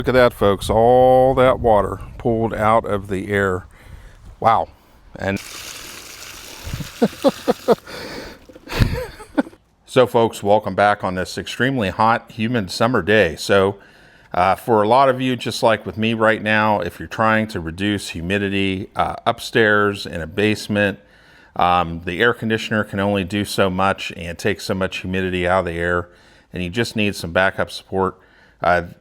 Look at that, folks, all that water pulled out of the air. Wow. And so folks, welcome back on this extremely hot, humid summer day. So for a lot of you, just like with me right now, if you're trying to reduce humidity upstairs in a basement, the air conditioner can only do so much and take so much humidity out of the air, and you just need some backup support.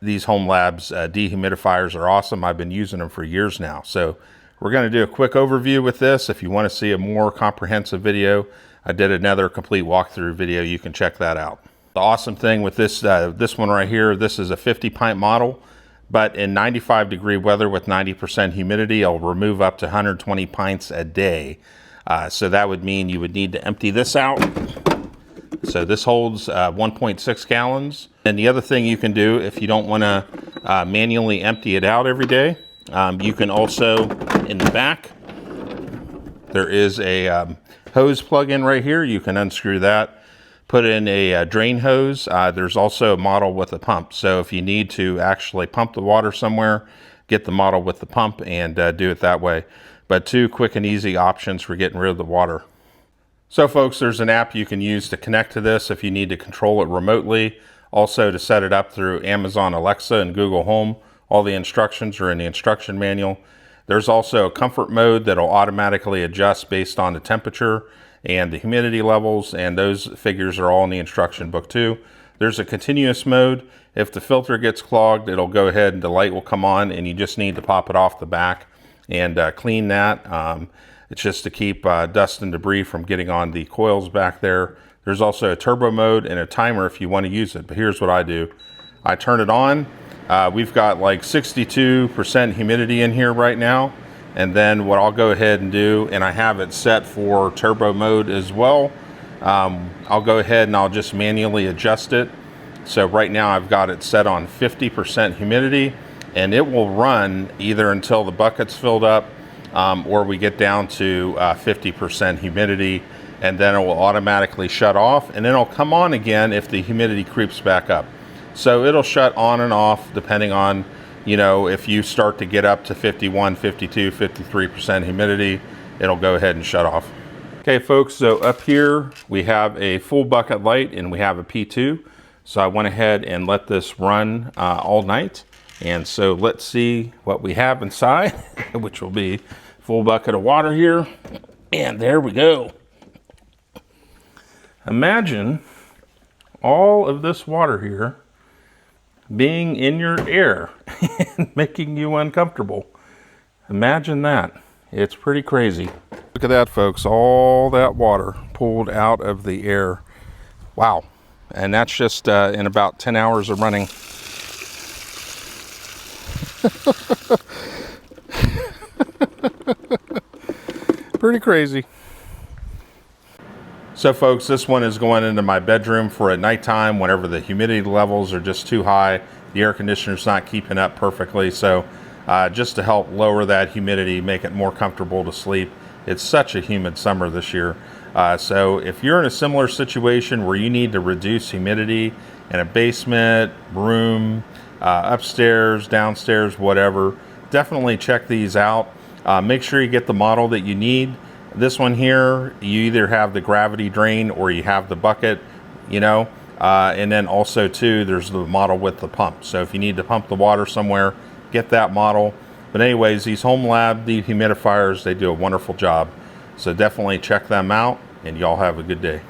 These Home Labs dehumidifiers are awesome. I've been using them for years now. So we're going to do a quick overview with this. If you want to see a more comprehensive video, I did another complete walkthrough video. You can check that out. The awesome thing with this one right here, this is a 50-pint model, but in 95-degree weather with 90% humidity, it'll remove up to 120 pints a day. So that would mean you would need to empty this out. So this holds 1.6 gallons. And the other thing you can do, if you don't want to manually empty it out every day, you can also, in the back, there is a hose plug-in right here. You can unscrew that, put in a drain hose. There's also a model with a pump. So if you need to actually pump the water somewhere, get the model with the pump and do it that way. But two quick and easy options for getting rid of the water. So folks, there's an app you can use to connect to this if you need to control it remotely. Also to set it up through Amazon Alexa and Google Home. All the instructions are in the instruction manual. There's also a comfort mode that'll automatically adjust based on the temperature and the humidity levels, and those figures are all in the instruction book too. There's a continuous mode. If the filter gets clogged, it'll go ahead and the light will come on, and you just need to pop it off the back and clean that. It's just to keep dust and debris from getting on the coils back there. There's also a turbo mode and a timer if you want to use it. But here's what I do. I turn it on. We've got like 62% humidity in here right now. And then what I'll go ahead and do, and I have it set for turbo mode as well. I'll go ahead and I'll just manually adjust it. So right now I've got it set on 50% humidity, and it will run either until the bucket's filled up or we get down to 50% humidity, and then it will automatically shut off, and then it'll come on again if the humidity creeps back up. So it'll shut on and off depending on, you know, if you start to get up to 51, 52, 53% humidity, it'll go ahead and shut off. Okay folks, so up here we have a full bucket light and we have a P2. So I went ahead and let this run all night. And so let's see what we have inside, which will be full bucket of water here. And there we go. Imagine all of this water here being in your air and making you uncomfortable. Imagine that. It's pretty crazy. Look at that, folks, all that water pulled out of the air. Wow. And that's just in about 10 hours of running. Pretty crazy. So folks, this one is going into my bedroom for at nighttime whenever the humidity levels are just too high. The air conditioner's not keeping up perfectly. So just to help lower that humidity, make it more comfortable to sleep. It's such a humid summer this year. So if you're in a similar situation where you need to reduce humidity in a basement, room, upstairs, downstairs, whatever, definitely check these out. Make sure you get the model that you need. This one here, you either have the gravity drain or you have the bucket, you know, and then also too, there's the model with the pump. So if you need to pump the water somewhere, get that model. But anyways, these Home Lab dehumidifiers, they do a wonderful job. So definitely check them out, and y'all have a good day.